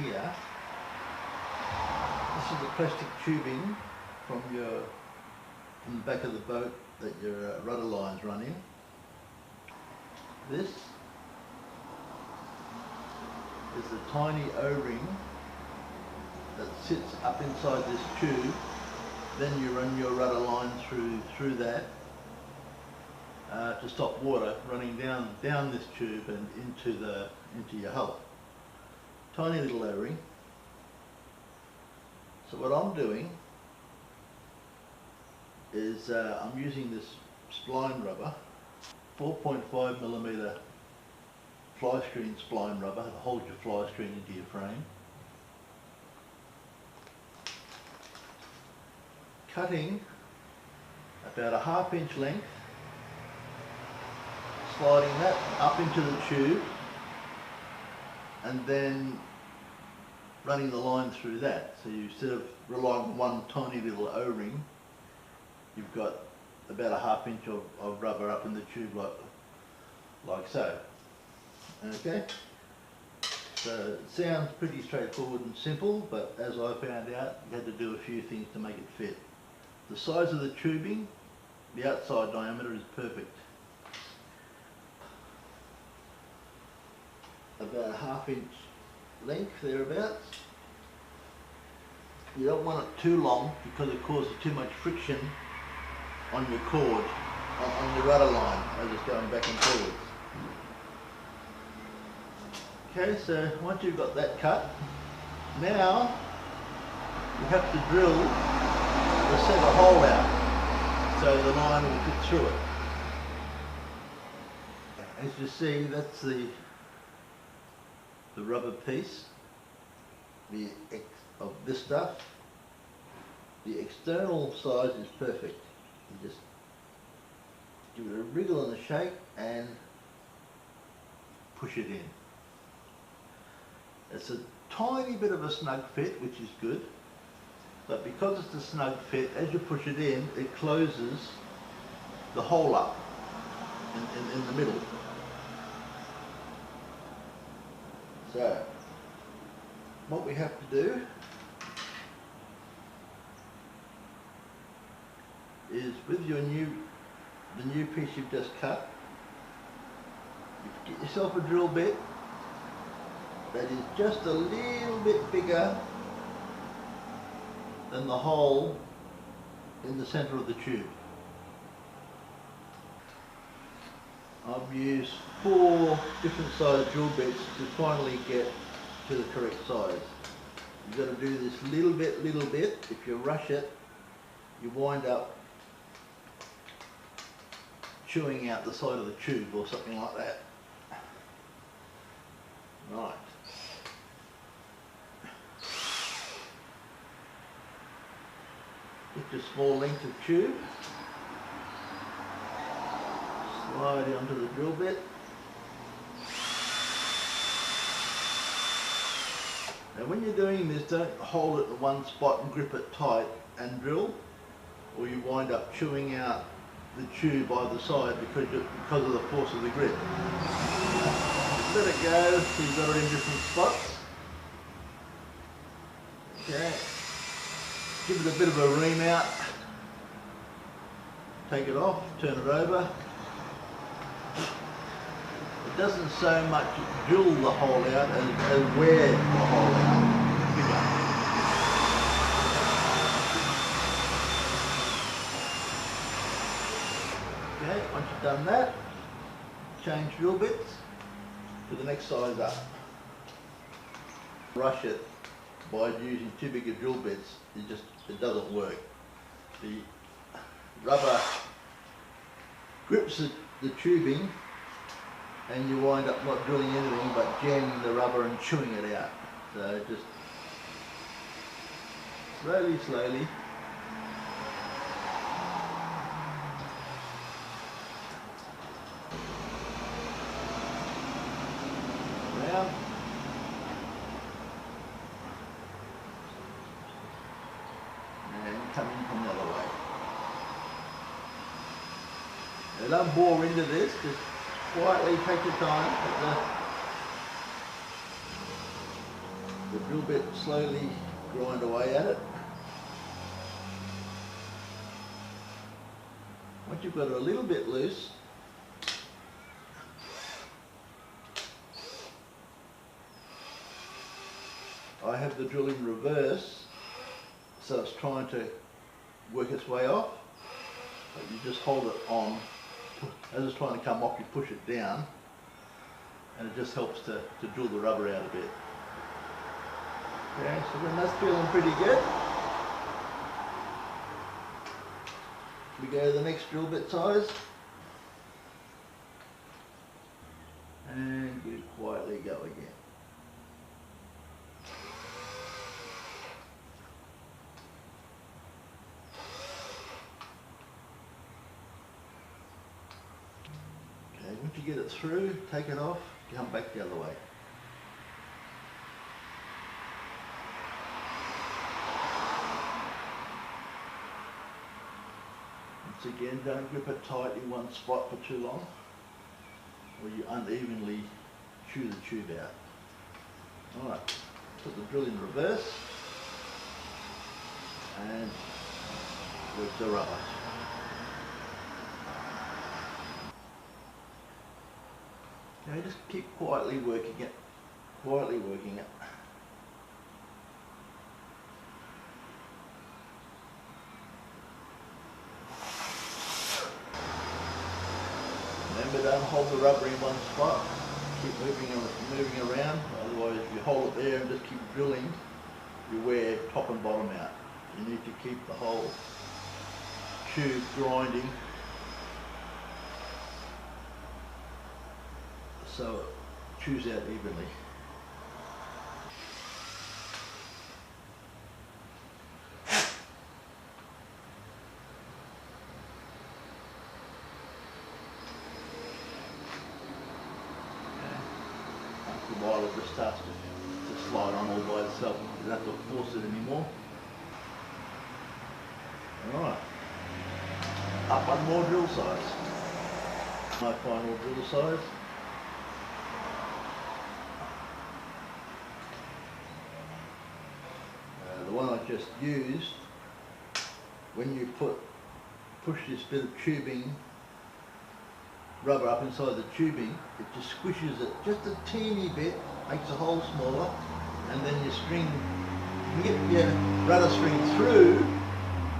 here. This is the plastic tubing from the back of the boat that your rudder lines run in. This is the tiny O-ring that sits up inside this tube. Then you run your rudder line through that to stop water running down this tube and into your hull. Tiny little O-ring. So what I'm doing is I'm using this spline rubber, 4.5mm fly screen spline rubber that holds your fly screen into your frame. Cutting about a ½ inch length, sliding that up into the tube and then running the line through that. So you, instead of relying on one tiny little O-ring, you've got about a ½ inch of rubber up in the tube like so. Okay? So it sounds pretty straightforward and simple, but as I found out, you had to do a few things to make it fit. The size of the tubing, the outside diameter is perfect. About a ½ inch length, thereabouts. You don't want it too long because it causes too much friction on your cord, on your rudder line as it's going back and forwards. Okay, so once you've got that cut, now you have to drill the centre hole out so the line will fit through it. As you see, that's the rubber piece of this stuff. The external size is perfect. You just give it a wriggle and a shake and push it in. It's a tiny bit of a snug fit, which is good, but because it's a snug fit, as you push it in, it closes the hole up in the middle. So, what we have to do is, with the new piece you've just cut, you get yourself a drill bit that is just a little bit bigger than the hole in the centre of the tube. I've used 4 different size drill bits to finally get to the correct size. You've got to do this little bit. If you rush it, you wind up chewing out the side of the tube or something like that. Right. Get your small length of tube, slide it onto the drill bit. Now when you're doing this, don't hold it in one spot and grip it tight and drill, or you wind up chewing out the tube either side because of the force of the grip. Just let it go so you've got it in different spots. Okay. Give it a bit of a ream out. Take it off, turn it over. It doesn't so much drill the hole out as wear the hole out. Okay, once you've done that, change drill bits to the next size up. Rush it by using too big of drill bits, it doesn't work. The rubber grips the tubing and you wind up not drilling anything but jamming the rubber and chewing it out. So just slowly. Round. And come in from the other way. Now don't bore into this, just quietly take your time. the drill bit, slowly grind away at it. Once you've got it a little bit loose, I have the drill in reverse, so it's trying to work its way off. But you just hold it on, as it's trying to come off you push it down, and it just helps to drill the rubber out a bit. Okay, so then that's feeling pretty good. We go to the next drill bit size, and you quietly go again. Okay, once you get it through, take it off, come back the other way. Once again, don't grip it tight in one spot for too long, or you unevenly chew the tube out. Alright, put the drill in reverse, and work the rubber. Okay, just keep quietly working it, quietly working it. Remember, don't hold the rubber in one spot, keep moving around, otherwise if you hold it there and just keep drilling, you wear top and bottom out. You need to keep the whole tube grinding so it chews out evenly. After a while it just starts to slide on all by itself. You don't have to force it anymore. Alright, up one more drill size. My final drill size. The one I just used, when you push this bit of tubing, rubber up inside the tubing, it just squishes it just a teeny bit, makes the hole smaller, and then your string, you get your rudder string through,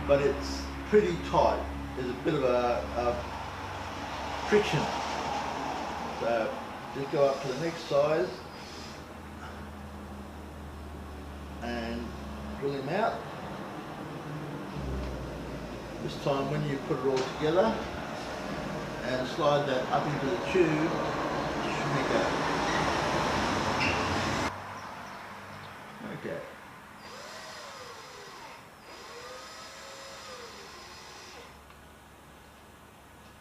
but it's pretty tight. There's a bit of a friction. So just go up to the next size and drill him out. This time when you put it all together and slide that up into the tube, it should make a... Okay.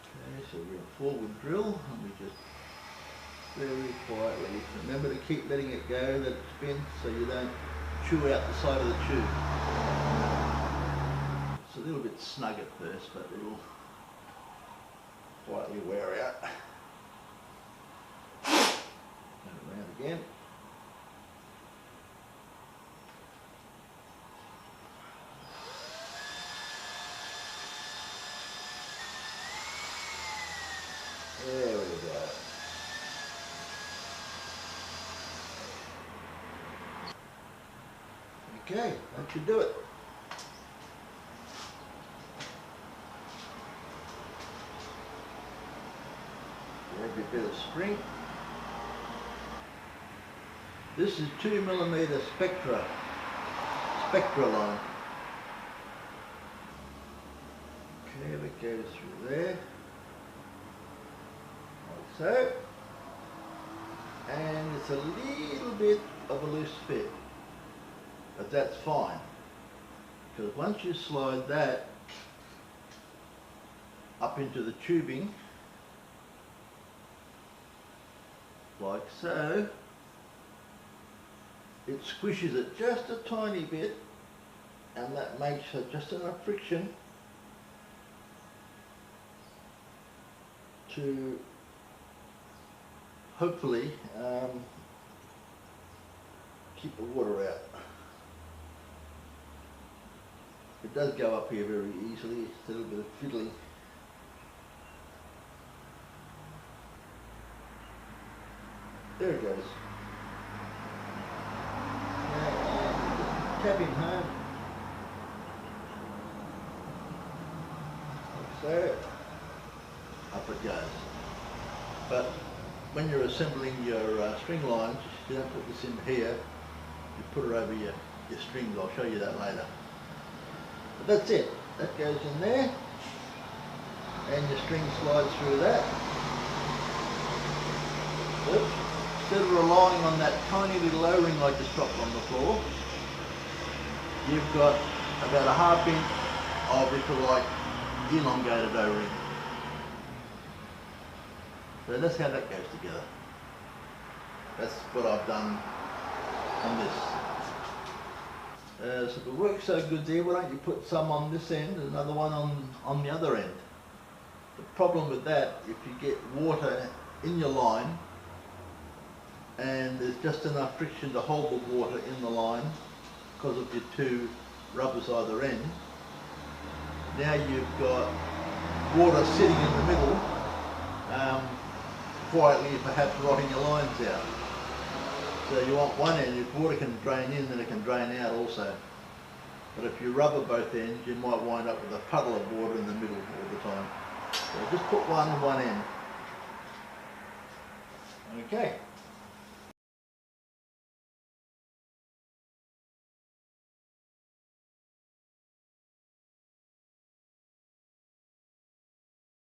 Okay, so we're a forward drill and we just very quietly, remember to keep letting it go, let it spin so you don't chew out the side of the tube. It's a little bit snug at first, but it'll quietly wear out. And around again. There we go. Okay, that should do it. Grab your bit of spring. This is 2mm spectra line. Okay, that goes through there. Like so. And it's a little bit of a loose fit. But that's fine, because once you slide that up into the tubing, like so, it squishes it just a tiny bit, and that makes just enough friction to hopefully keep the water out. It does go up here very easily, it's a little bit of fiddling. There it goes. Now, tap him home. Like so. Up it goes. But when you're assembling your string lines, you don't put this in here, you put it over your strings. I'll show you that later. But that's it, that goes in there, and your string slides through that. Oops. Instead of relying on that tiny little O-ring I just dropped on the floor, you've got about a ½ inch of, if you like, elongated O-ring. So that's how that goes together. That's what I've done on this. So if it works so good there, why don't you put some on this end and another one on the other end? The problem with that, if you get water in your line and there's just enough friction to hold the water in the line because of your two rubbers either end, now you've got water sitting in the middle, quietly perhaps rotting your lines out. So you want one end, if water can drain in, then it can drain out also. But if you rubber both ends, you might wind up with a puddle of water in the middle all the time. So just put one end. Okay.